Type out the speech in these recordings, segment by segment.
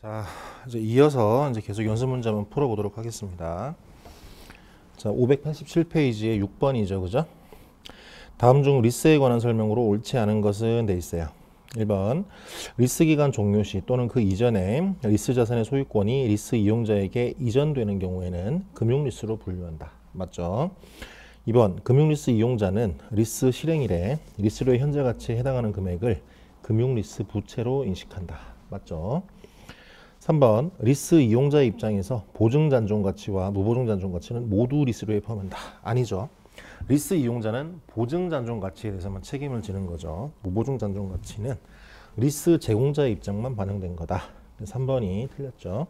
자, 이제 이어서 이제 계속 연습 문제 한번 풀어보도록 하겠습니다. 자, 587페이지에 6번이죠, 그죠? 다음 중 리스에 관한 설명으로 옳지 않은 것은 돼 있어요. 1번, 리스 기간 종료 시 또는 그 이전에 리스 자산의 소유권이 리스 이용자에게 이전되는 경우에는 금융리스로 분류한다. 맞죠? 2번, 금융리스 이용자는 리스 실행일에 리스료의 현재 가치에 해당하는 금액을 금융리스 부채로 인식한다. 맞죠? 3번, 리스 이용자의 입장에서 보증잔존 가치와 무보증잔존 가치는 모두 리스료에 포함한다. 아니죠. 리스 이용자는 보증잔존 가치에 대해서만 책임을 지는 거죠. 무보증잔존 가치는 리스 제공자의 입장만 반영된 거다. 3번이 틀렸죠.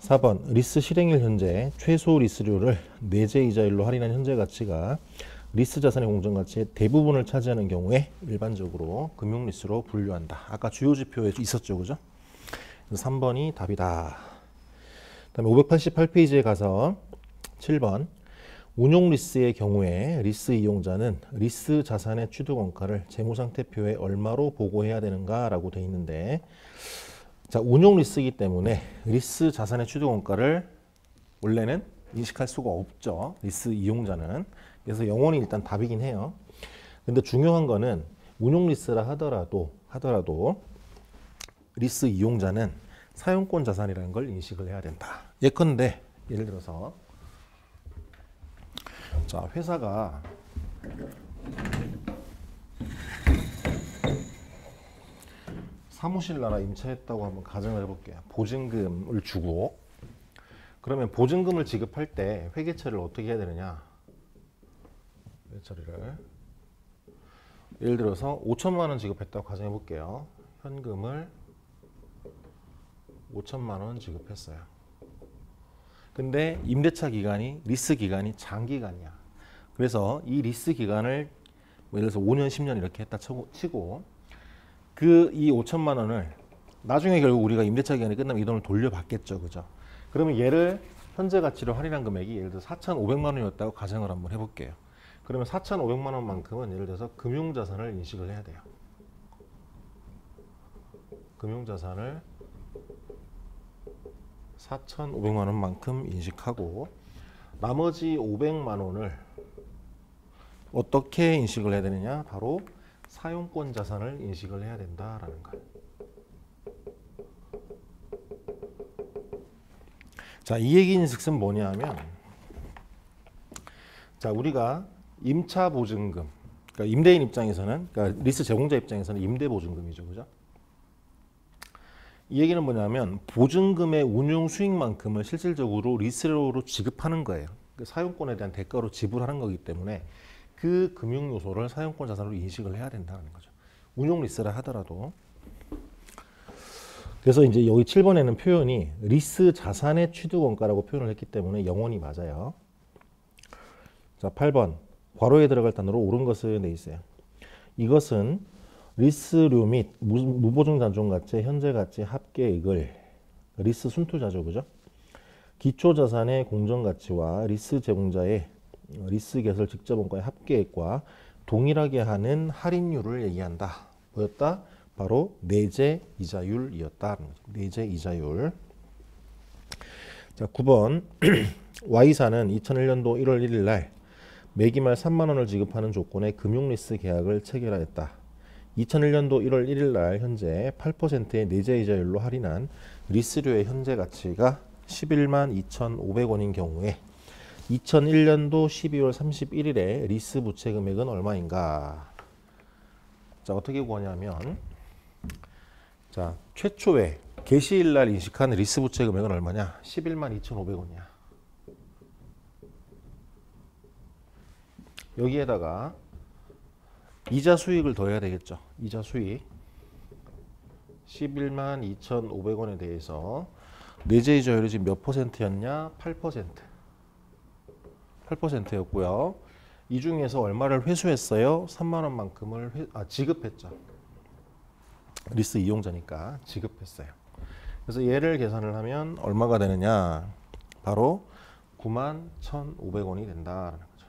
4번, 리스 실행일 현재 최소 리스료를 내재 이자율로 할인한 현재 가치가 리스 자산의 공정 가치의 대부분을 차지하는 경우에 일반적으로 금융리스로 분류한다. 아까 주요 지표에 있었죠, 그죠? 3번이 답이다. 그다음에 588페이지에 가서 7번, 운용 리스의 경우에 리스 이용자는 리스 자산의 취득원가를 재무상태표에 얼마로 보고해야 되는가라고 돼 있는데, 자, 운용 리스이기 때문에 리스 자산의 취득원가를 원래는 인식할 수가 없죠. 리스 이용자는. 그래서 영원히 일단 답이긴 해요. 근데 중요한 거는 운용 리스라 하더라도 리스 이용자는 사용권 자산이라는 걸 인식을 해야 된다. 예컨대 예를 들어서 자, 회사가 사무실 나라 임차했다고 한번 가정을 해볼게요. 보증금을 주고, 그러면 보증금을 지급할 때 회계처리를 어떻게 해야 되느냐? 회계처리를 예를 들어서 5천만 원 지급했다고 가정해 볼게요. 현금을 5천만 원 지급했어요. 근데 임대차 기간이, 리스 기간이 장기간이야. 그래서 이 리스 기간을 뭐 예를 들어서 5년, 10년 이렇게 했다 치고 이 5천만 원을 나중에 결국 우리가 임대차 기간이 끝나면 이 돈을 돌려받겠죠, 그죠? 그러면 얘를 현재 가치로 할인한 금액이 예를 들어서 4,500만 원이었다고 가정을 한번 해볼게요. 그러면 4,500만 원만큼은 예를 들어서 금융자산을 인식을 해야 돼요. 금융자산을 4,500만 원만큼 인식하고, 나머지 500만 원을 어떻게 인식을 해야 되느냐? 바로 사용권 자산을 인식을 해야 된다라는 거. 자, 이 얘기인즉슨 뭐냐 하면, 자, 우리가 임차 보증금, 그러니까 임대인 입장에서는, 그러니까 리스 제공자 입장에서는 임대 보증금이죠, 그죠? 이 얘기는 뭐냐면 보증금의 운용 수익만큼을 실질적으로 리스료로 지급하는 거예요. 그 사용권에 대한 대가로 지불하는 거기 때문에 그 금융 요소를 사용권 자산으로 인식을 해야 된다는 거죠. 운용 리스라 하더라도. 그래서 이제 여기 7번에는 표현이 리스 자산의 취득원가라고 표현을 했기 때문에 영원히 맞아요. 자, 8번, 괄호에 들어갈 단어로 옳은 것은 돼 있어요. 이것은 리스료 및 무보증잔존가치의 현재 가치 합계액을, 리스 순투자죠, 그죠? 기초자산의 공정가치와 리스 제공자의 리스 개설 직접원가의 합계액과 동일하게 하는 할인율을 얘기한다. 뭐였다? 바로 내재 이자율이었다. 내재 이자율. 자, 9번, Y사는 2001년도 1월 1일 날 매기말 3만 원을 지급하는 조건의 금융리스 계약을 체결하였다. 2001년도 1월 1일 날 현재 8%의 내재 이자율로 할인한 리스료의 현재 가치가 11만 2,500원인 경우에 2001년도 12월 31일에 리스 부채 금액은 얼마인가? 자, 어떻게 구하냐면, 자, 최초에 개시일 날 인식한 리스 부채 금액은 얼마냐? 11만 2,500원이야. 여기에다가 이자 수익을 더해야 되겠죠. 이자 수익 11만 2,500원에 대해서 내재 이자율이 지금 몇 퍼센트였냐? 8%. 8%였고요. 이 중에서 얼마를 회수했어요? 3만 원만큼을 지급했죠. 리스 이용자니까 지급했어요. 그래서 얘를 계산을 하면 얼마가 되느냐? 바로 9만 1,500원이 된다라는 거죠.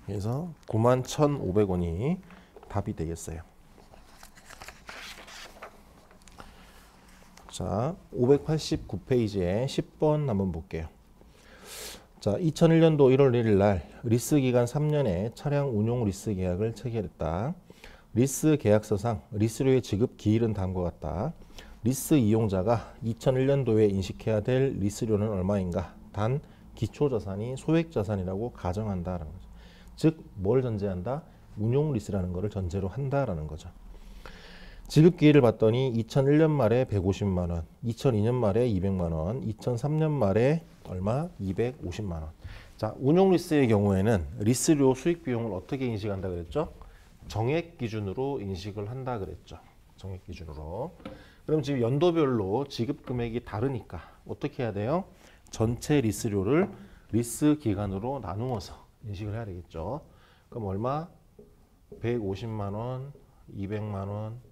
그래서 9만 1,500원이 답이 되겠어요. 자, 589페이지에 10번 한번 볼게요. 자, 2001년도 1월 1일 날 리스 기간 3년의 차량 운용 리스 계약을 체결했다. 리스 계약서상 리스료의 지급 기일은 다음과 같다. 리스 이용자가 2001년도에 인식해야 될 리스료는 얼마인가? 단 기초자산이 소액자산이라고 가정한다라는 거죠. 즉, 뭘 전제한다? 운용 리스라는 것을 전제로 한다라는 거죠. 지급 기일을 봤더니 2001년 말에 150만 원, 2002년 말에 200만 원, 2003년 말에 얼마? 250만 원. 자, 운용 리스의 경우에는 리스료 수익 비용을 어떻게 인식한다 그랬죠? 정액 기준으로 인식을 한다 그랬죠. 정액 기준으로. 그럼 지금 연도별로 지급 금액이 다르니까 어떻게 해야 돼요? 전체 리스료를 리스 기간으로 나누어서 인식을 해야 되겠죠. 그럼 얼마? 150만 원, 200만 원,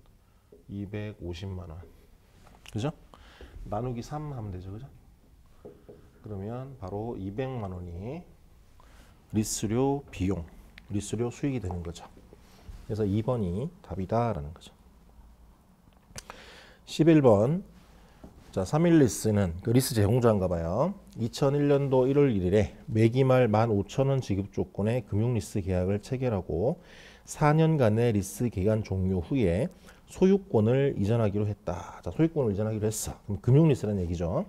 250만 원. 그죠? 나누기 3 하면 되죠. 그죠? 그러면 바로 200만 원이 리스료 비용, 리스료 수익이 되는 거죠. 그래서 2번이 답이다라는 거죠. 11번. 자, 3일 리스는 그 리스 제공자인가 봐요. 2001년도 1월 1일에 매기말 15,000원 지급 조건의 금융리스 계약을 체결하고 4년간의 리스 기간 종료 후에 소유권을 이전하기로 했다. 자, 소유권을 이전하기로 했어. 그럼 금융리스라는 얘기죠.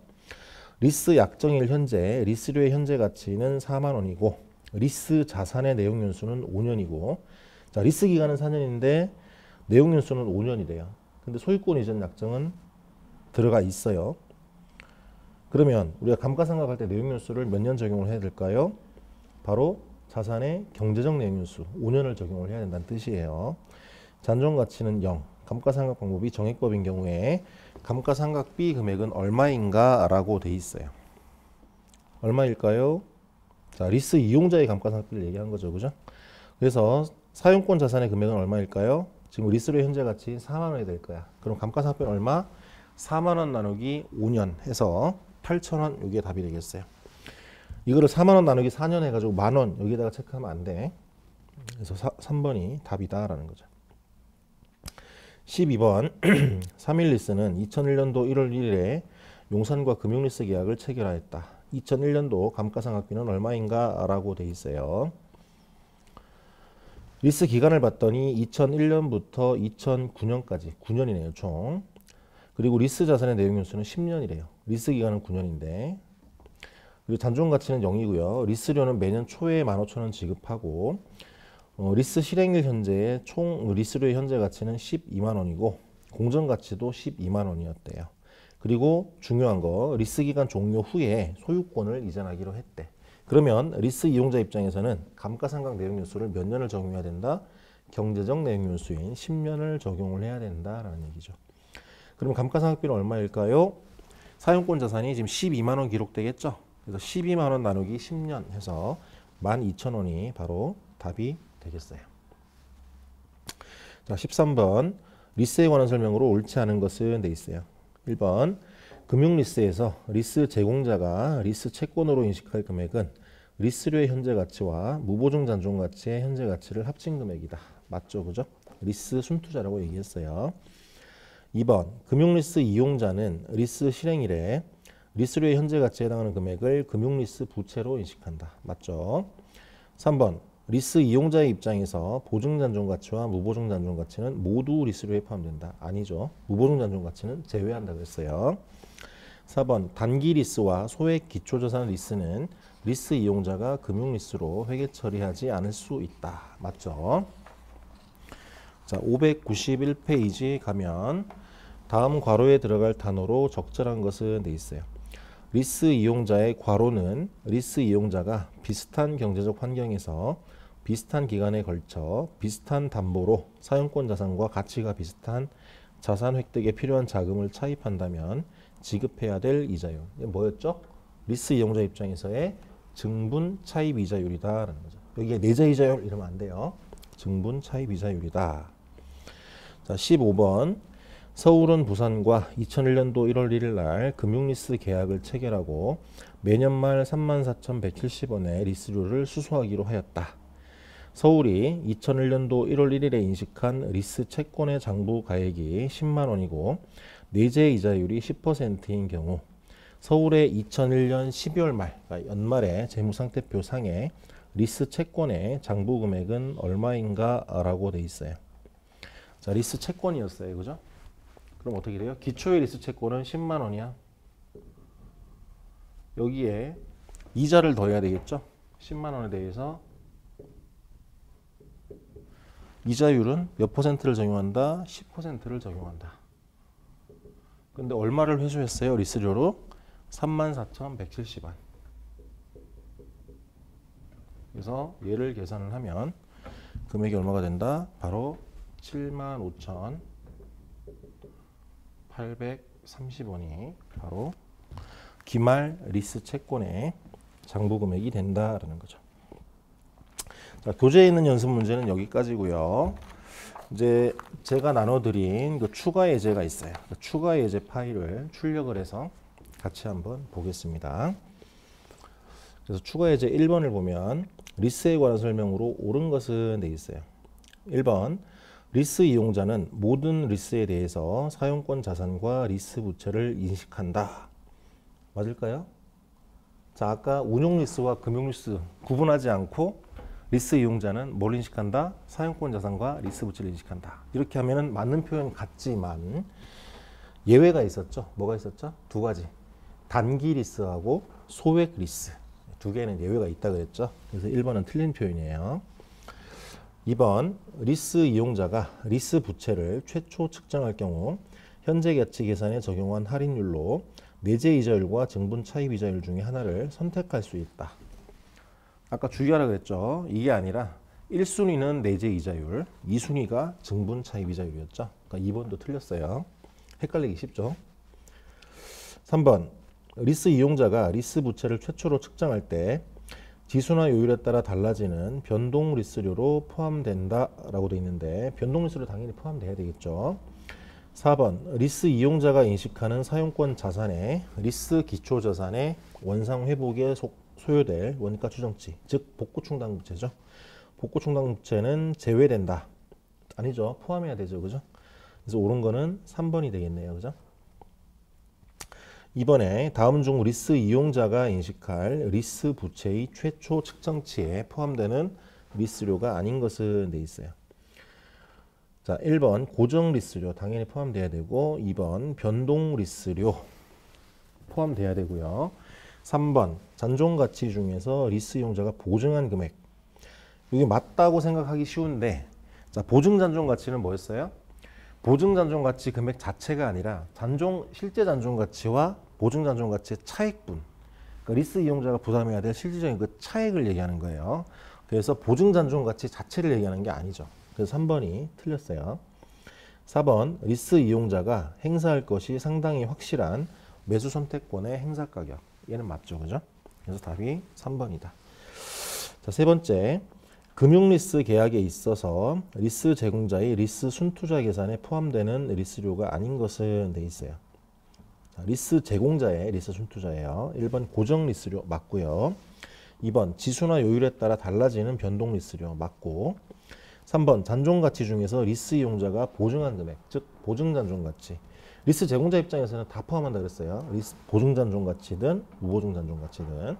리스 약정일 현재 리스료의 현재 가치는 4만 원이고 리스 자산의 내용 연수는 5년이고, 자, 리스 기간은 4년인데 내용 연수는 5년이래요. 근데 소유권 이전 약정은 들어가 있어요. 그러면 우리가 감가상각할 때 내용 연수를 몇 년 적용을 해야 될까요? 바로 자산의 경제적 내용 연수 5년을 적용을 해야 된다는 뜻이에요. 잔존 가치는 0. 감가상각 방법이 정액법인 경우에 감가상각비 금액은 얼마인가 라고 돼 있어요. 얼마일까요? 자, 리스 이용자의 감가상각비를 얘기한 거죠. 그죠? 그래서 사용권 자산의 금액은 얼마일까요? 지금 리스료 현재 가치 4만 원이 될 거야. 그럼 감가상각비는 얼마? 4만 원 나누기 5년 해서 8,000원. 이게 답이 되겠어요. 이거를 4만 원 나누기 4년 해가지고 만 원 여기다가 체크하면 안 돼. 그래서 3번이 답이다라는 거죠. 12번. 3일 리스는 2001년도 1월 1일에 용산과 금융리스 계약을 체결하였다. 2001년도 감가상각비는 얼마인가 라고 돼 있어요. 리스 기간을 봤더니 2001년부터 2009년까지 9년이네요. 총. 그리고 리스 자산의 내용 연수는 10년이래요. 리스 기간은 9년인데, 그리고 잔존 가치는 0이고요. 리스료는 매년 초에 15,000원 지급하고, 리스 실행일 현재의 총 리스료의 현재 가치는 12만 원이고 공정 가치도 12만 원이었대요. 그리고 중요한 거, 리스 기간 종료 후에 소유권을 이전하기로 했대. 그러면 리스 이용자 입장에서는 감가상각 내용 연수를 몇 년을 적용해야 된다? 경제적 내용 연수인 10년을 적용을 해야 된다라는 얘기죠. 그럼 감가상각비는 얼마일까요? 사용권 자산이 지금 12만 원 기록되겠죠? 그래서 12만 원 나누기 10년 해서 12,000원이 바로 답이 되겠어요. 자, 13번. 리스에 관한 설명으로 옳지 않은 것은 돼 있어요. 1번. 금융리스에서 리스 제공자가 리스 채권으로 인식할 금액은 리스료의 현재 가치와 무보증 잔존 가치의 현재 가치를 합친 금액이다. 맞죠? 그죠? 리스 순투자라고 얘기했어요. 2번. 금융리스 이용자는 리스 실행일에 리스료의 현재 가치에 해당하는 금액을 금융리스 부채로 인식한다. 맞죠? 3번. 리스 이용자의 입장에서 보증 잔존 가치와 무보증 잔존 가치는 모두 리스료에 포함된다. 아니죠. 무보증 잔존 가치는 제외한다 그랬어요. 4번. 단기 리스와 소액 기초자산 리스는 리스 이용자가 금융리스로 회계 처리하지 않을 수 있다. 맞죠? 자, 591페이지 가면 다음 괄호에 들어갈 단어로 적절한 것은 돼 있어요. 리스 이용자의 괄호는 리스 이용자가 비슷한 경제적 환경에서 비슷한 기간에 걸쳐 비슷한 담보로 사용권 자산과 가치가 비슷한 자산 획득에 필요한 자금을 차입한다면 지급해야 될 이자율. 이게 뭐였죠? 리스 이용자 입장에서의 증분 차입 이자율이다라는 거죠. 여기에 내재 이자율 이러면 안 돼요. 증분 차입 이자율이다. 자, 15번. 서울은 부산과 2001년도 1월 1일 날 금융리스 계약을 체결하고 매년 말 34,170원의 리스료를 수수하기로 하였다. 서울이 2001년도 1월 1일에 인식한 리스 채권의 장부 가액이 10만 원이고 내재 이자율이 10%인 경우 서울의 2001년 12월 말, 그러니까 연말에 재무상태표 상에 리스 채권의 장부 금액은 얼마인가 라고 돼 있어요. 자, 리스 채권이었어요. 그죠? 그럼 어떻게 돼요? 기초의 리스 채권은 10만 원이야. 여기에 이자를 더해야 되겠죠? 10만 원에 대해서 이자율은 몇 퍼센트를 적용한다? 10%를 적용한다. 근데 얼마를 회수했어요? 리스료로 34,170원. 그래서 얘를 계산을 하면 금액이 얼마가 된다? 바로 75,830원이 바로 기말 리스 채권의 장부 금액이 된다라는 거죠. 자, 교재에 있는 연습 문제는 여기까지고요. 이제 제가 나눠드린 그 추가 예제가 있어요. 그 추가 예제 파일을 출력을 해서 같이 한번 보겠습니다. 그래서 추가 예제 1번을 보면 리스에 관한 설명으로 옳은 것은 돼 있어요. 1번 리스 이용자는 모든 리스에 대해서 사용권 자산과 리스 부채를 인식한다. 맞을까요? 자, 아까 운용 리스와 금융 리스 구분하지 않고 리스 이용자는 뭘 인식한다? 사용권 자산과 리스 부채를 인식한다. 이렇게 하면은 맞는 표현 같지만 예외가 있었죠. 뭐가 있었죠? 두 가지. 단기 리스하고 소액 리스. 두 개는 예외가 있다 그랬죠. 그래서 1번은 틀린 표현이에요. 2번 리스 이용자가 리스 부채를 최초 측정할 경우 현재 가치 계산에 적용한 할인율로 내재 이자율과 증분 차입 이자율 중에 하나를 선택할 수 있다. 아까 주의하라 그랬죠. 이게 아니라 1순위는 내재 이자율, 2순위가 증분 차입 이자율이었죠. 그러니까 2번도 틀렸어요. 헷갈리기 쉽죠. 3번 리스 이용자가 리스 부채를 최초로 측정할 때 지수나 요율에 따라 달라지는 변동 리스료로 포함된다 라고 되어 있는데 변동 리스료 당연히 포함돼야 되겠죠. 4번 리스 이용자가 인식하는 사용권 자산의 리스 기초 자산의 원상 회복에 소요될 원가 추정치, 즉 복구 충당 부채죠. 복구 충당 부채는 제외된다. 아니죠. 포함해야 되죠. 그죠? 그래서 옳은 거는 3번이 되겠네요. 그죠? 이번에 다음 중 리스 이용자가 인식할 리스 부채의 최초 측정치에 포함되는 리스료가 아닌 것은 돼 있어요. 자, 1번 고정 리스료 당연히 포함돼야 되고 2번 변동 리스료 포함돼야 되고요. 3번 잔존 가치 중에서 리스 이용자가 보증한 금액. 이게 맞다고 생각하기 쉬운데 자, 보증 잔존 가치는 뭐였어요? 보증 잔존 가치 금액 자체가 아니라 실제 잔존 가치와 보증 잔존 가치의 차액분. 그러니까 리스 이용자가 부담해야 될 실질적인 그 차액을 얘기하는 거예요. 그래서 보증 잔존 가치 자체를 얘기하는 게 아니죠. 그래서 3번이 틀렸어요. 4번 리스 이용자가 행사할 것이 상당히 확실한 매수 선택권의 행사 가격. 얘는 맞죠. 그죠? 그래서 답이 3번이다. 자, 세 번째. 금융리스 계약에 있어서 리스 제공자의 리스 순투자 계산에 포함되는 리스료가 아닌 것은 돼 있어요. 자, 리스 제공자의 리스 순투자예요. 1번 고정 리스료 맞고요. 2번 지수나 요율에 따라 달라지는 변동 리스료 맞고 3번 잔존 가치 중에서 리스 이용자가 보증한 금액, 즉 보증 잔존 가치. 리스 제공자 입장에서는 다 포함한다 그랬어요. 리스 보증 잔존 가치든 무보증 잔존 가치든.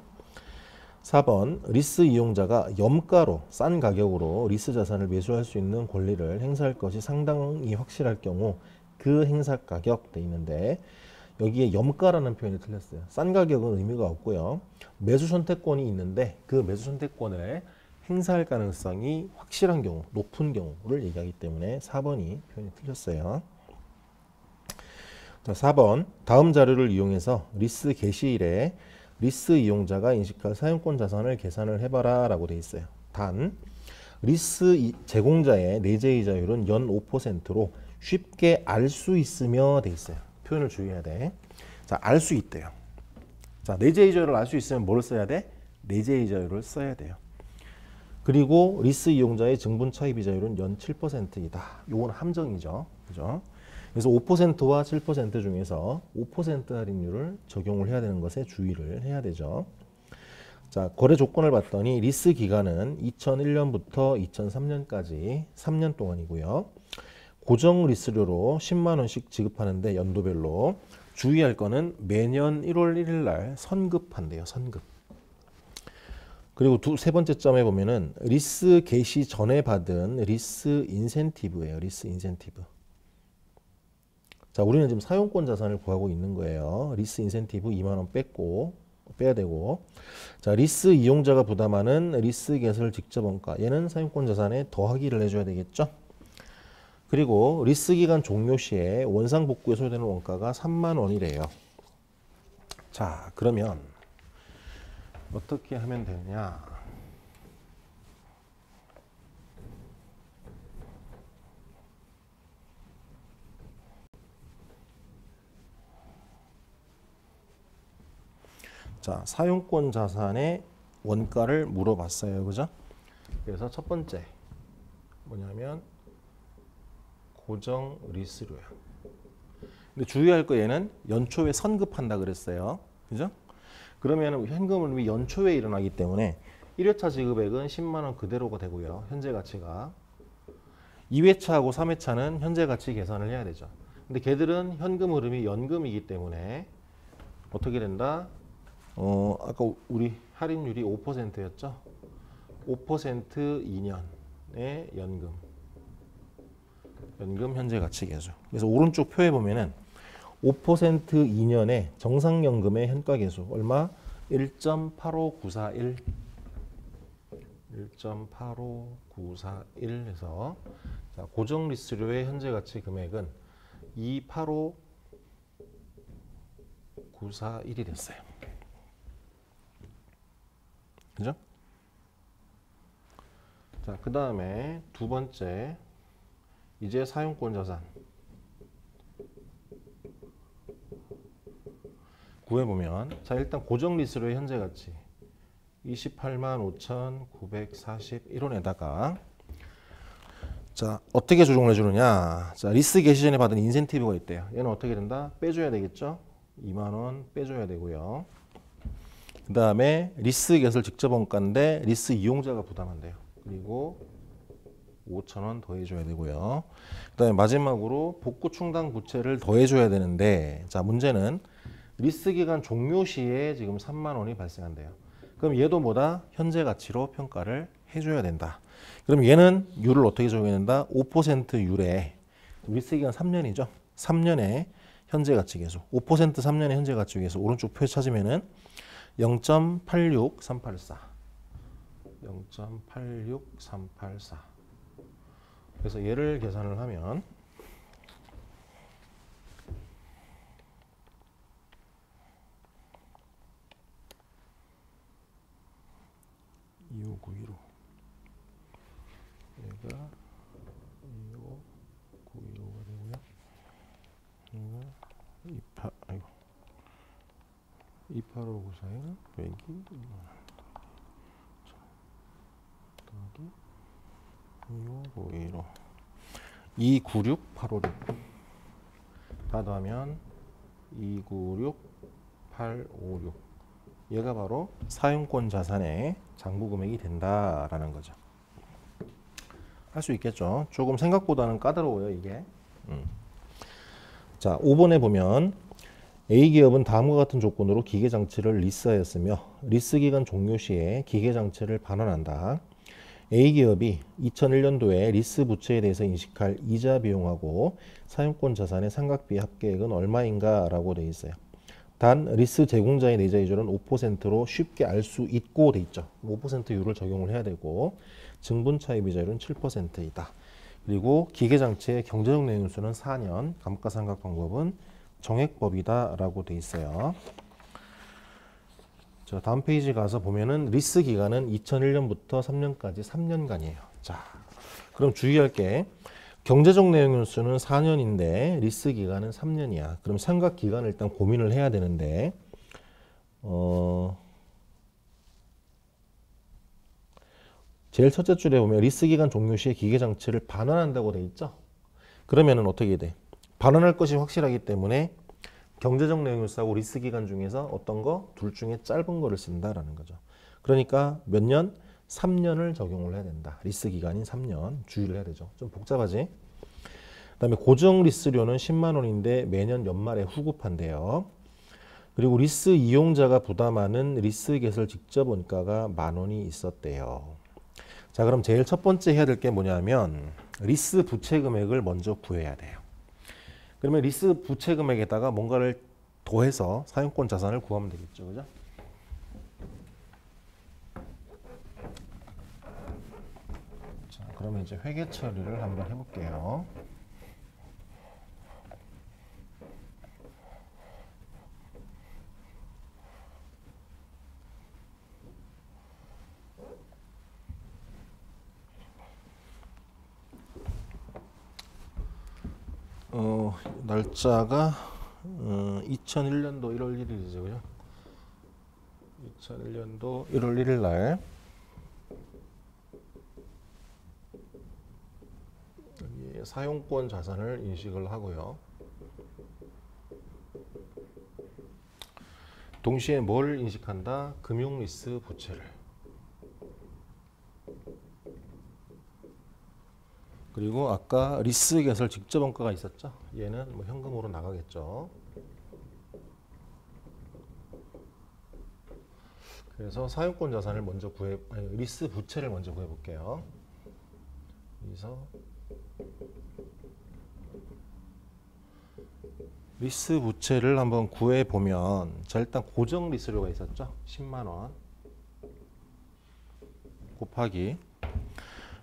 4번 리스 이용자가 염가로 싼 가격으로 리스 자산을 매수할 수 있는 권리를 행사할 것이 상당히 확실할 경우 그 행사 가격 돼 있는데 여기에 염가라는 표현이 틀렸어요. 싼 가격은 의미가 없고요. 매수 선택권이 있는데 그 매수 선택권을 행사할 가능성이 확실한 경우, 높은 경우를 얘기하기 때문에 4번이 표현이 틀렸어요. 자, 4번 다음 자료를 이용해서 리스 개시일에 리스 이용자가 인식할 사용권 자산을 계산을 해봐라 라고 돼 있어요. 단 리스 제공자의 내재이자율은 연 5%로 쉽게 알 수 있으며 돼 있어요. 표현을 주의해야 돼. 자, 알 수 있대요. 자, 내재이자율을 알 수 있으면 뭘 써야 돼? 내재이자율을 써야 돼요. 그리고 리스 이용자의 증분 차입 이자율은 연 7%이다. 요건 함정이죠. 그죠? 그래서 5%와 7% 중에서 5% 할인율을 적용을 해야 되는 것에 주의를 해야 되죠. 자, 거래 조건을 봤더니 리스 기간은 2001년부터 2003년까지 3년 동안이고요. 고정 리스료로 10만 원씩 지급하는데 연도별로 주의할 거는 매년 1월 1일 날 선급한대요. 선급. 그리고 세 번째 점에 보면은 리스 개시 전에 받은 리스 인센티브예요. 리스 인센티브. 자, 우리는 지금 사용권 자산을 구하고 있는 거예요. 리스 인센티브 2만 원 빼야 되고. 자, 리스 이용자가 부담하는 리스 개설 직접 원가. 얘는 사용권 자산에 더하기를 해줘야 되겠죠. 그리고 리스 기간 종료 시에 원상 복구에 소요되는 원가가 3만 원이래요. 자, 그러면 어떻게 하면 되느냐? 자, 사용권 자산의 원가를 물어봤어요. 그죠? 그래서 첫 번째 뭐냐면 고정 리스료야. 근데 주의할 거 얘는 연초에 선급한다 그랬어요. 그죠? 그러면 현금은 연초에 일어나기 때문에 1회차 지급액은 10만 원 그대로가 되고요. 현재 가치가. 2회차하고 3회차는 현재 가치 계산을 해야 되죠. 근데 걔들은 현금 흐름이 연금이기 때문에 어떻게 된다? 아까 우리 할인율이 5%였죠? 5% 2년의 연금 현재 가치 계수. 그래서 오른쪽 표에 보면은 5% 2년의 정상연금의 현가 계수 얼마? 1.85941 1.85941 해서 자, 고정 리스료의 현재 가치 금액은 285,941이 됐어요. 그죠? 자, 그 다음에 두 번째 이제 사용권 자산 구해보면 자, 일단 고정 리스료의 현재 가치 28만 5,941원에다가 자, 어떻게 조정을 해주느냐? 자, 리스 개시 전에 받은 인센티브가 있대요. 얘는 어떻게 된다? 빼줘야 되겠죠? 2만 원 빼줘야 되고요. 그 다음에 리스 개설 직접 원가인데 리스 이용자가 부담한대요. 그리고 5,000원 더해줘야 되고요. 그 다음에 마지막으로 복구 충당 부채를 더해줘야 되는데 자, 문제는 리스 기간 종료 시에 지금 3만 원이 발생한대요. 그럼 얘도 뭐다? 현재 가치로 평가를 해줘야 된다. 그럼 얘는 율을 어떻게 적용해야 된다? 5% 율에 리스 기간 3년이죠. 3년의 현재 가치 계수. 5% 3년의 현재 가치 계수. 오른쪽 표에 찾으면은 0.86384. 0.86384. 그래서 얘를 계산을 하면 25915 얘가 25915가 되고요. 얘가 28594는 빼기 2만 더하기 25915 296856 다 더하면 296856 얘가 바로 사용권 자산의 장부 금액이 된다라는 거죠. 할 수 있겠죠. 조금 생각보다는 까다로워요, 이게. 자, 5번에 보면 A기업은 다음과 같은 조건으로 기계장치를 리스하였으며 리스 기간 종료 시에 기계장치를 반환한다. A기업이 2001년도에 리스 부채에 대해서 인식할 이자 비용하고 사용권 자산의 삼각비 합계액은 얼마인가 라고 되어 있어요. 단 리스 제공자의 내자이율은 5%로 쉽게 알 수 있고 돼 있죠. 5% 율을 적용을 해야 되고 증분 차입 이자율은 7%이다. 그리고 기계장치의 경제적 내용수는 4년, 감가상각 방법은 정액법이다 라고 돼 있어요. 자, 다음 페이지 가서 보면은 리스 기간은 2001년부터 3년까지 3년간이에요. 자, 그럼 주의할 게 경제적 내용연수는 4년인데 리스 기간은 3년이야. 그럼 삼각 기간을 일단 고민을 해야 되는데 제일 첫째 줄에 보면 리스 기간 종료 시에 기계장치를 반환한다고 돼 있죠. 그러면은 어떻게 돼? 반환할 것이 확실하기 때문에 경제적 내용연수하고 리스 기간 중에서 어떤 거? 둘 중에 짧은 거를 쓴다라는 거죠. 그러니까 몇 년? 3년을 적용을 해야 된다. 리스 기간인 3년 주의를 해야 되죠. 좀 복잡하지? 그다음에 고정 리스료는 10만 원인데 매년 연말에 후급한대요. 그리고 리스 이용자가 부담하는 리스 개설 직접 원가가 10,000원이 있었대요. 자, 그럼 제일 첫 번째 해야 될 게 뭐냐면 리스 부채 금액을 먼저 구해야 돼요. 그러면 리스 부채 금액에다가 뭔가를 더해서 사용권 자산을 구하면 되겠죠. 그죠? 자, 그러면 이제 회계 처리를 한번 해볼게요. 날짜가 2001년도 1월 1일이죠. 그죠? 2001년도 1월 1일 날 여기 사용권 자산을 인식을 하고요. 동시에 뭘 인식한다? 금융 리스 부채를. 그리고 아까 리스 개설 직접 원가가 있었죠? 얘는 뭐 현금으로 나가겠죠. 그래서 사용권 자산을 먼저 리스 부채를 먼저 구해 볼게요. 그래서 리스 부채를 한번 구해 보면 자, 일단 고정 리스료가 있었죠? 10만 원 곱하기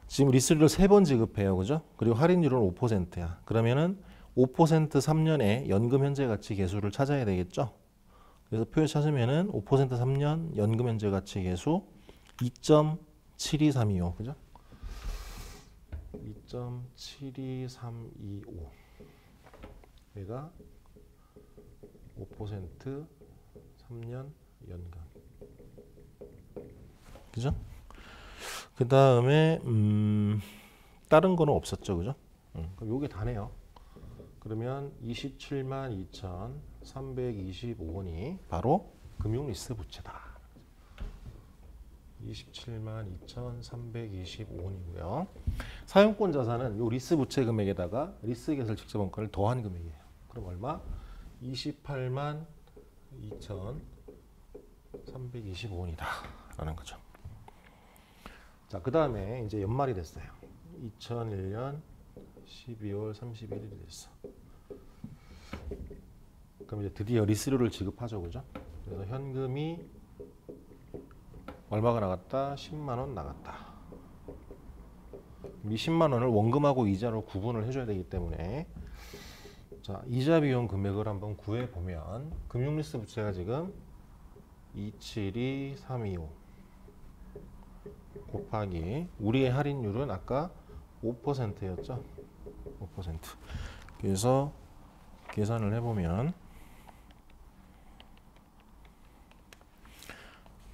지금 리스료를 3번 지급해요. 그죠? 그리고 할인율은 5%야. 그러면은 5% 3년에 연금 현재 가치 계수를 찾아야 되겠죠? 그래서 표에 찾으면은 5% 3년 연금 현재 가치 계수 2.72325. 그죠? 2.72325. 얘가 5% 3년 연금. 그죠? 그 다음에 다른 거는 없었죠. 그죠? 그럼 요게 다네요. 그러면 27만 2,325원이 바로 금융 리스 부채다. 27만 2,325원이고요. 사용권 자산은 요 리스 부채 금액에다가 리스 개설 직접 원가를 더한 금액이에요. 그럼 얼마? 28만 2,325원이다 라는 거죠. 자, 그 다음에 이제 연말이 됐어요. 2001년 12월 31일이 됐어. 그럼 이제 드디어 리스료를 지급하죠. 그죠? 그래서 현금이 얼마가 나갔다? 10만 원 나갔다. 이 10만 원을 원금하고 이자로 구분을 해줘야 되기 때문에 자, 이자 비용 금액을 한번 구해 보면 금융리스 부채가 지금 272325 곱하기 우리의 할인율은 아까 5%였죠. 5%. 그래서 계산을 해보면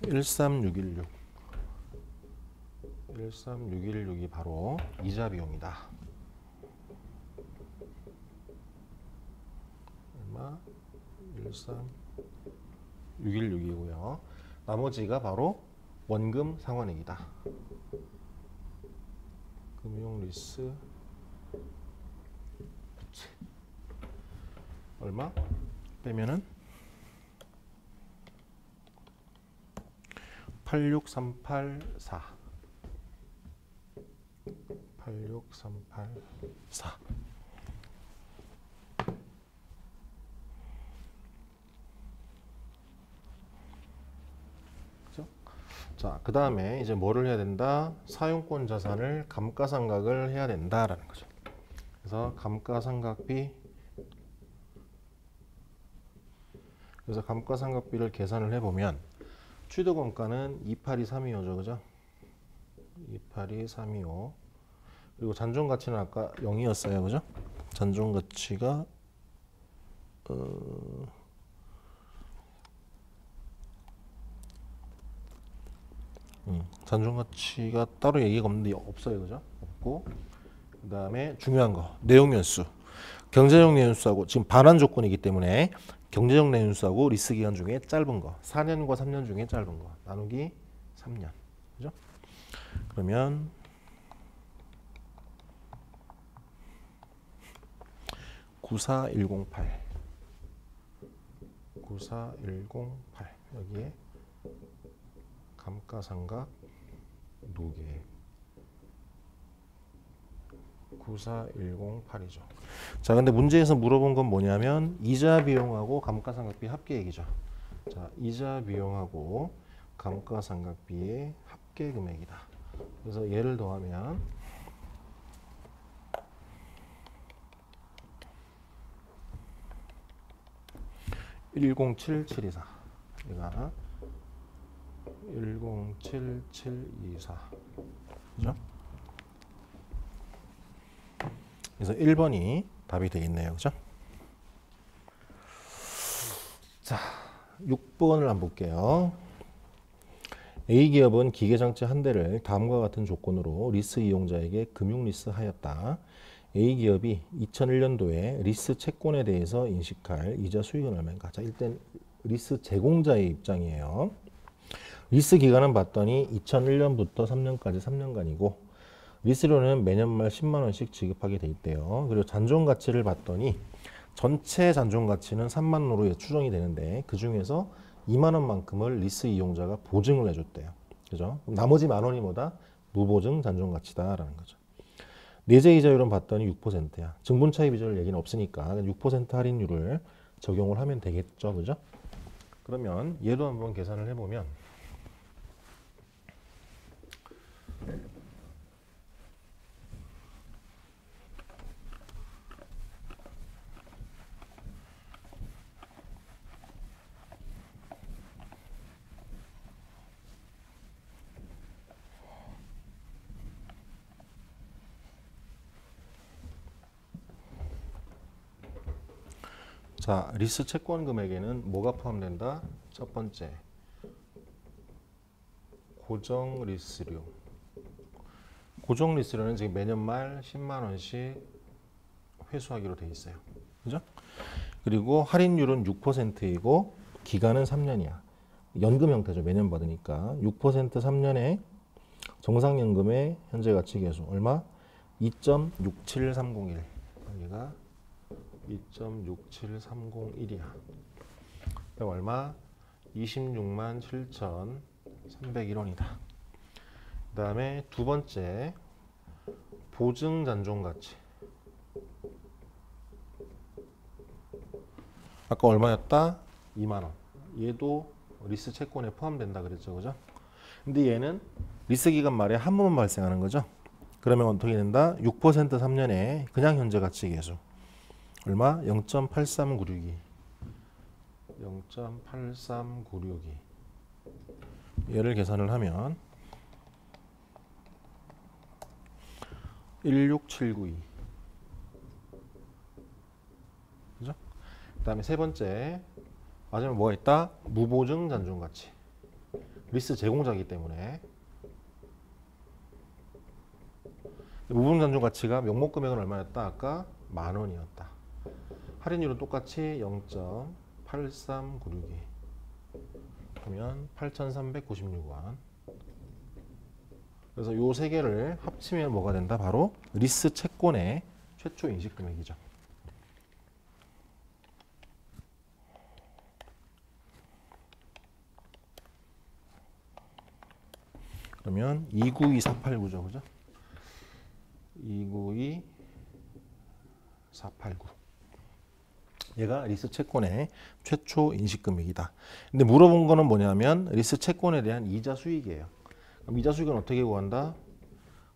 13616이 바로 이자 비용이다. 얼마? 13616이고요. 나머지가 바로 원금 상환액이다. 금융 리스 부채 얼마? 빼면은 86384 86384 자, 그 다음에 이제 뭐를 해야 된다? 사용권 자산을 감가상각을 해야 된다라는 거죠. 그래서 감가상각비를 계산을 해보면 취득원가는 282,325죠. 그죠? 282,325 그리고 잔존가치는 아까 0이었어요. 그죠? 잔존가치가 잔존가치가 따로 얘기가 없는데 없어요. 그죠? 없고 그 다음에 중요한 거 내용연수 경제적 내연수하고 지금 반환 조건이기 때문에 경제적 내연수하고 리스 기간 중에 짧은 거 4년과 3년 중에 짧은 거 나누기 3년. 그죠? 그러면 94108 94108 여기에 감가상각 노계 94108이죠. 자, 근데 문제에서 물어본 건 뭐냐면 이자 비용하고 감가상각비 합계 얘기죠. 자, 이자 비용하고 감가상각비의 합계 금액이다. 그래서 얘를 더하면 107724 얘가 107724 그죠? 그래서 1번이 답이 되겠네요. 그죠? 자, 6번을 한번 볼게요. A기업은 기계장치 한 대를 다음과 같은 조건으로 리스 이용자에게 금융리스 하였다. A기업이 2001년도에 리스 채권에 대해서 인식할 이자 수익은 얼마인가? 자, 일단 리스 제공자의 입장이에요. 리스 기간은 봤더니 2001년부터 3년까지 3년간이고 리스료는 매년 말 10만 원씩 지급하게 돼 있대요. 그리고 잔존 가치를 봤더니 전체 잔존 가치는 3만 원으로 추정이 되는데 그 중에서 2만 원만큼을 리스 이용자가 보증을 해줬대요. 그죠? 그럼 나머지 만 원이 뭐다? 무보증 잔존 가치다라는 거죠. 내재 이자율은 봤더니 6%야. 증분 차익 비율 얘기는 없으니까 6% 할인율을 적용을 하면 되겠죠. 그죠? 그러면 얘도 한번 계산을 해보면 자, 리스 채권 금액에는 뭐가 포함된다? 첫 번째, 고정 리스료. 고정 리스료는 지금 매년 말 10만 원씩 회수하기로 돼 있어요. 그죠? 그리고 할인율은 6%이고 기간은 3년이야. 연금 형태죠. 매년 받으니까. 6% 3년에 정상연금의 현재 가치 계수 얼마? 2.67301. 여기가 2.67301이야. 그럼 얼마? 26만 7,301원이다. 그 다음에 두 번째 보증 잔존 가치. 아까 얼마였다? 2만 원. 얘도 리스 채권에 포함된다 그랬죠. 그죠? 근데 얘는 리스 기간 말에 한 번만 발생하는 거죠. 그러면 어떻게 된다? 6% 3년에 그냥 현재 가치 계수. 얼마? 0.83962. 0.83962. 얘를 계산을 하면 16792. 그죠? 그 다음에 세 번째. 마지막에 뭐가 있다? 무보증 잔존 가치. 리스 제공자이기 때문에. 무보증 잔존 가치가 명목 금액은 얼마였다? 아까 만 원이었다. 할인율은 똑같이 0.83962. 그러면 8,396원. 그래서 요 세 개를 합치면 뭐가 된다? 바로 리스 채권의 최초 인식 금액이죠. 그러면 292489죠. 그죠? 292489. 얘가 리스 채권의 최초 인식 금액이다. 근데 물어본 거는 뭐냐면 리스 채권에 대한 이자 수익이에요. 그럼 이자 수익은 어떻게 구한다?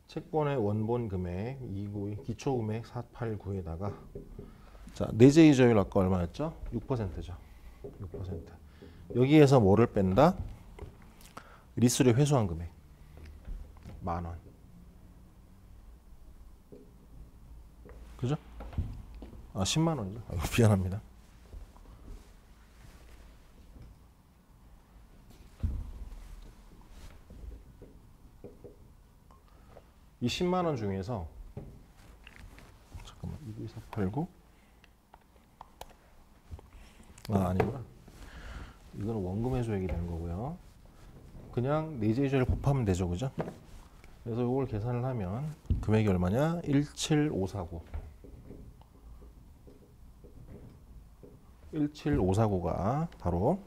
채권의 원본 금액 292 기초 금액 489에다가 자, 내재 이자율 아까 얼마였죠? 6%죠. 6%. 여기에서 뭐를 뺀다? 리스료 회수한 금액. 만 원. 그죠? 아, 10만 원이죠. 아이고, 미안합니다. 이 10만 원 중에서 잠깐만 29489 아니구나. 이거는 원금 회수액이 되는 거고요. 그냥 내재 이자를 곱하면 되죠. 그죠? 그래서 이걸 계산을 하면 금액이 얼마냐? 17549. 17549가 바로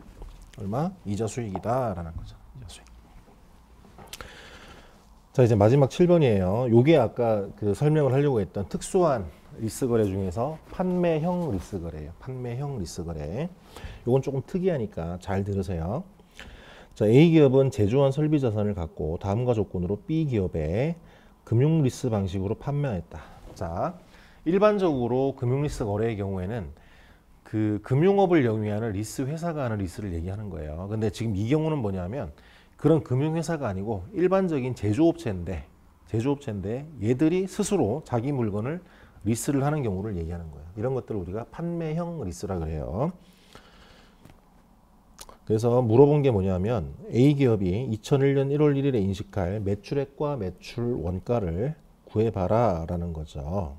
얼마? 이자 수익이다라는 거죠. 이자 수익. 자, 이제 마지막 7번이에요. 요게 아까 그 설명을 하려고 했던 특수한 리스 거래 중에서 판매형 리스 거래예요. 판매형 리스 거래. 요건 조금 특이하니까 잘 들으세요. 자, A 기업은 제조한 설비 자산을 갖고 다음과 조건으로 B 기업에 금융 리스 방식으로 판매했다. 자, 일반적으로 금융 리스 거래의 경우에는 그 금융업을 영위하는 리스 회사가 하는 리스를 얘기하는 거예요. 근데 지금 이 경우는 뭐냐면 그런 금융회사가 아니고 일반적인 제조업체인데 얘들이 스스로 자기 물건을 리스를 하는 경우를 얘기하는 거예요. 이런 것들을 우리가 판매형 리스라 그래요. 그래서 물어본 게 뭐냐면 A 기업이 2001년 1월 1일에 인식할 매출액과 매출 원가를 구해봐라 라는 거죠.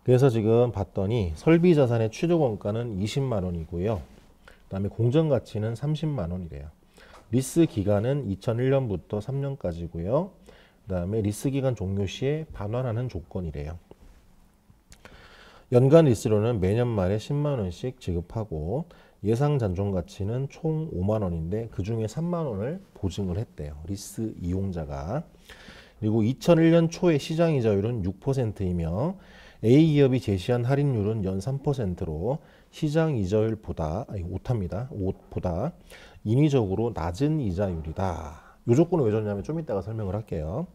그래서 지금 봤더니 설비 자산의 취득 원가는 20만 원이고요. 그 다음에 공정 가치는 30만 원이래요. 리스 기간은 2001년부터 3년까지고요. 그 다음에 리스 기간 종료 시에 반환하는 조건이래요. 연간 리스료는 매년 말에 10만 원씩 지급하고 예상 잔존 가치는 총 5만 원인데 그 중에 3만 원을 보증을 했대요. 리스 이용자가. 그리고 2001년 초에 시장 이자율은 6%이며 A 기업이 제시한 할인율은 연 3%로 시장 이자율보다 오타입니다. 보다 인위적으로 낮은 이자율이다. 이 조건을 왜 줬냐면 좀 이따가 설명을 할게요.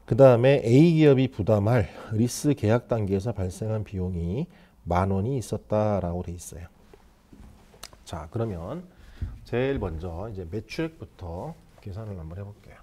그 다음에 A 기업이 부담할 리스 계약 단계에서 발생한 비용이 10,000원이 있었다라고 돼 있어요. 자, 그러면 제일 먼저 이제 매출액부터 계산을 한번 해볼게요.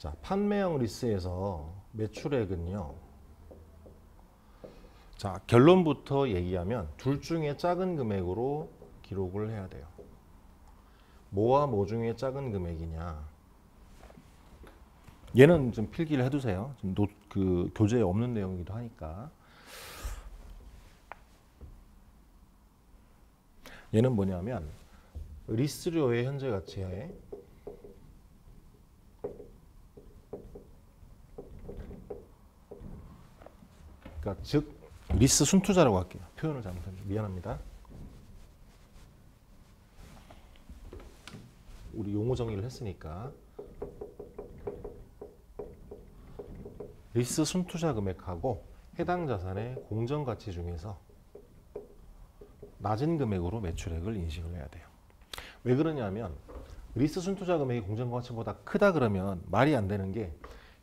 자, 판매형 리스에서 매출액은요. 자, 결론부터 얘기하면 둘 중에 작은 금액으로 기록을 해야 돼요. 뭐와 뭐 중에 작은 금액이냐. 얘는 좀 필기를 해두세요. 좀 그 교재에 없는 내용이기도 하니까. 얘는 뭐냐면 리스료의 현재 가치에 그러니까 즉 리스 순투자라고 할게요. 표현을 잘못했네요. 미안합니다. 우리 용어 정의를 했으니까 리스 순투자 금액하고 해당 자산의 공정 가치 중에서 낮은 금액으로 매출액을 인식을 해야 돼요. 왜 그러냐면 리스 순투자 금액이 공정 가치보다 크다 그러면 말이 안 되는 게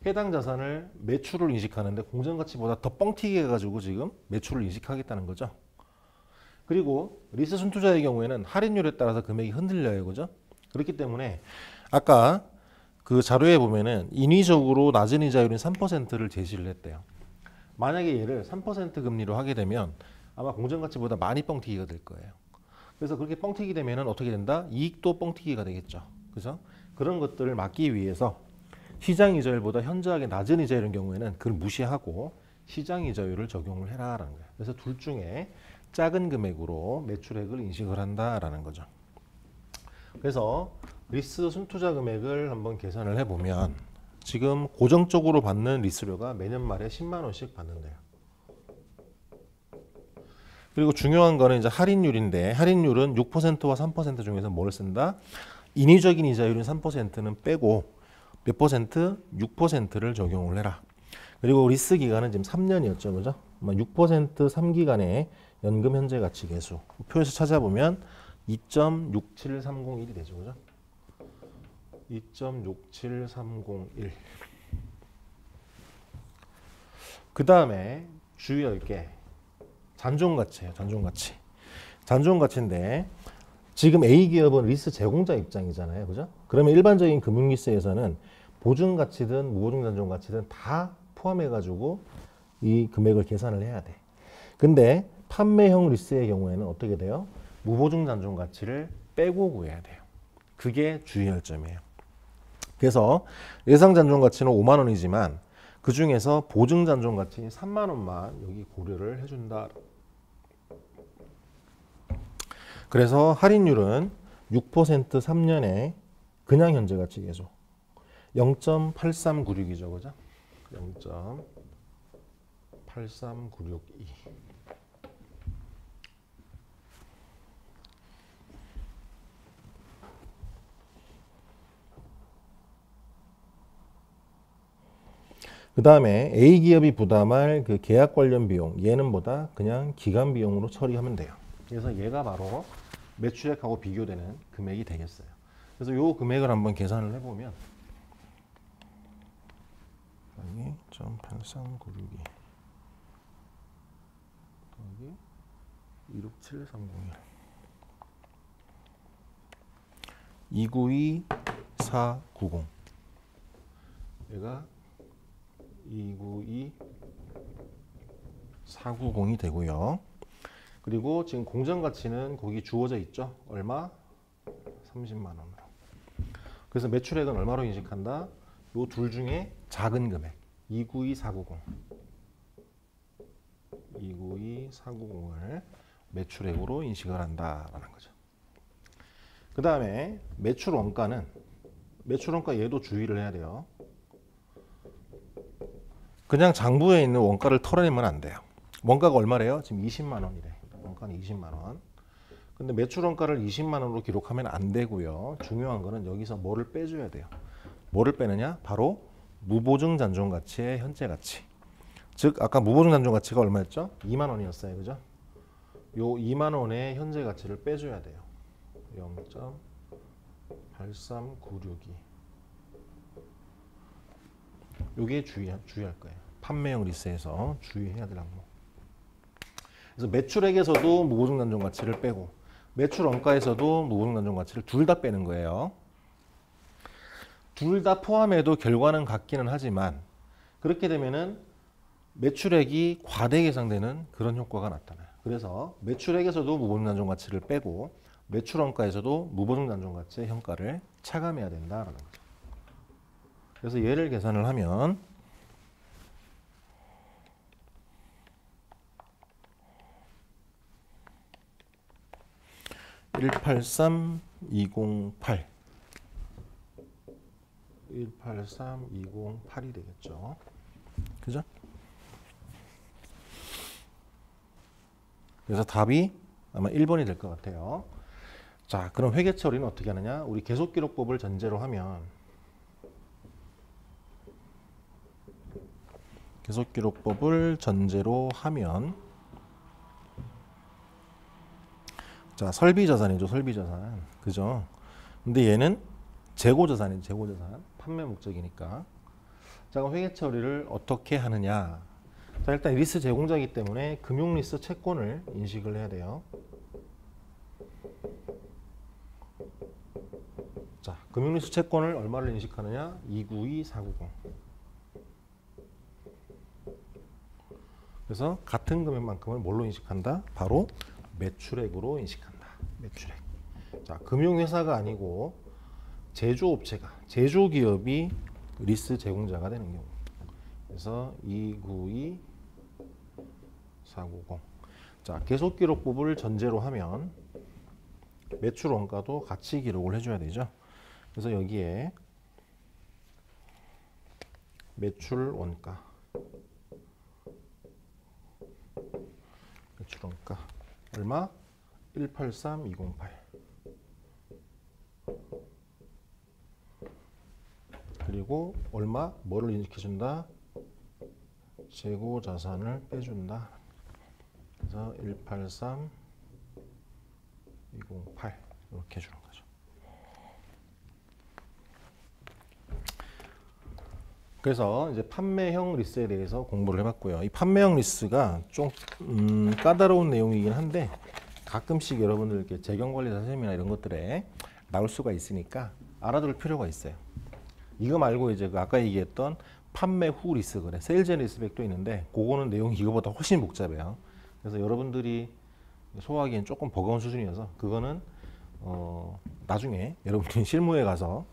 해당 자산을 매출을 인식하는데 공정 가치보다 더 뻥튀기 해가지고 지금 매출을 인식하겠다는 거죠. 그리고 리스 순투자의 경우에는 할인율에 따라서 금액이 흔들려요, 그죠? 그렇기 때문에 아까 그 자료에 보면은 인위적으로 낮은 이자율인 3%를 제시를 했대요. 만약에 얘를 3% 금리로 하게 되면 아마 공정 가치보다 많이 뻥튀기가 될 거예요. 그래서 그렇게 뻥튀기 되면은 어떻게 된다? 이익도 뻥튀기가 되겠죠. 그죠? 그런 것들을 막기 위해서 시장 이자율보다 현저하게 낮은 이자율인 경우에는 그걸 무시하고 시장 이자율을 적용을 해라라는 거예요. 그래서 둘 중에 작은 금액으로 매출액을 인식을 한다라는 거죠. 그래서 리스 순투자 금액을 한번 계산을 해보면 지금 고정적으로 받는 리스료가 매년 말에 10만 원씩 받는데요. 그리고 중요한 거는 이제 할인율인데 할인율은 6%와 3% 중에서 뭘 쓴다? 인위적인 이자율인 3%는 빼고 몇 퍼센트? 6%를 적용을 해라. 그리고 리스 기간은 지금 3년이었죠. 그죠? 6% 3기간의 연금 현재 가치 계수. 표에서 찾아보면 2.67301이 되죠. 그죠? 2.67301. 그 다음에 주의할 게 잔존가치예요. 잔존가치. 잔존가치인데 지금 A 기업은 리스 제공자 입장이잖아요. 그죠? 그러면 일반적인 금융리스에서는 보증가치든 무보증 잔존가치든 다 포함해가지고 이 금액을 계산을 해야 돼. 근데 판매형 리스의 경우에는 어떻게 돼요? 무보증 잔존가치를 빼고 구해야 돼요. 그게 주의할 점이에요. 그래서 예상 잔존 가치는 5만 원이지만 그 중에서 보증 잔존 가치인 3만 원만 여기 고려를 해준다. 그래서 할인율은 6% 3년에 그냥 현재 가치 계속 0.8396이죠, 그죠? 0.83962. 그 다음에 A기업이 부담할 그 계약 관련 비용, 얘는 보다 그냥 기간 비용으로 처리하면 돼요. 그래서 얘가 바로 매출액하고 비교되는 금액이 되겠어요. 그래서 이 금액을 한번 계산을 해보면 여기 0.83962 여기 267301 292490 얘가 292490이 되고요. 그리고 지금 공정 가치는 거기 주어져 있죠. 얼마? 30만 원으로. 그래서 매출액은 얼마로 인식한다? 요 둘 중에 작은 금액 292490 292490을 매출액으로 인식을 한다라는 거죠. 그 다음에 매출 원가 얘도 주의를 해야 돼요. 그냥 장부에 있는 원가를 털어내면 안 돼요. 원가가 얼마래요? 지금 20만 원이래. 원가는 20만 원. 근데 매출 원가를 20만 원으로 기록하면 안 되고요. 중요한 거는 여기서 뭐를 빼줘야 돼요. 뭐를 빼느냐? 바로 무보증 잔존 가치의 현재 가치. 즉 아까 무보증 잔존 가치가 얼마였죠? 2만 원이었어요. 그죠? 요 2만 원의 현재 가치를 빼줘야 돼요. 0.83962. 요게 주의할 거예요. 판매형 리스에서 주의해야 될 항목. 그래서 매출액에서도 무보증 잔존 가치를 빼고 매출 원가에서도 무보증 잔존 가치를 둘 다 빼는 거예요. 둘 다 포함해도 결과는 같기는 하지만 그렇게 되면은 매출액이 과대 계상되는 그런 효과가 나타나요. 그래서 매출액에서도 무보증 잔존 가치를 빼고 매출 원가에서도 무보증 잔존 가치의 현가를 차감해야 된다라는 거죠. 그래서 얘를 계산을 하면 183208 183208이 되겠죠. 그죠? 그래서 답이 아마 1번이 될 것 같아요. 자, 그럼 회계 처리는 어떻게 하느냐? 우리 계속기록법을 전제로 하면 자, 설비자산이죠. 설비자산. 그죠? 근데 얘는 재고자산이죠. 재고자산. 판매 목적이니까. 자, 그럼 회계 처리를 어떻게 하느냐? 자, 일단 리스 제공자이기 때문에 금융리스 채권을 인식을 해야 돼요. 자, 금융리스 채권을 얼마를 인식하느냐? 292490. 그래서 같은 금액만큼을 뭘로 인식한다? 바로 매출액으로 인식한다. 매출액. 자, 금융회사가 아니고 제조업체가, 제조기업이 리스 제공자가 되는 경우. 그래서 292490. 자, 계속기록법을 전제로 하면 매출 원가도 같이 기록을 해줘야 되죠. 그래서 여기에 매출 원가, 매출 원가 얼마? 183208. 그리고 얼마? 뭐를 인식해준다? 재고자산을 빼준다. 그래서 183208 이렇게 해주는 거죠. 그래서 이제 판매형 리스에 대해서 공부를 해봤고요. 이 판매형 리스가 좀 까다로운 내용이긴 한데 가끔씩 여러분들 이렇게 재경관리사 시험이나 이런 것들에 나올 수가 있으니까 알아둘 필요가 있어요. 이거 말고 이제 그 아까 얘기했던 판매 후 리스 거래, 세일즈 앤 리스백도 있는데 그거는 내용이 이거보다 훨씬 복잡해요. 그래서 여러분들이 소화하기엔 조금 버거운 수준이어서 그거는 나중에 여러분들이 실무에 가서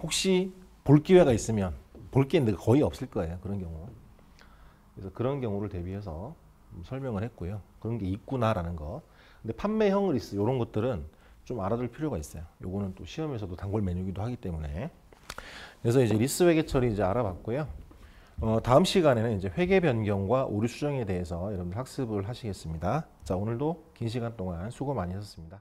혹시 볼 기회가 있으면 볼 게 거의 없을 거예요. 그런 경우. 그래서 그런 경우를 대비해서 설명을 했고요. 그런 게 있구나라는 거. 근데 판매형 리스 이런 것들은 좀 알아둘 필요가 있어요. 요거는 또 시험에서도 단골 메뉴이기도 하기 때문에. 그래서 이제 리스 회계 처리 이제 알아봤고요. 다음 시간에는 이제 회계 변경과 오류 수정에 대해서 여러분들 학습을 하시겠습니다. 자, 오늘도 긴 시간 동안 수고 많이 하셨습니다.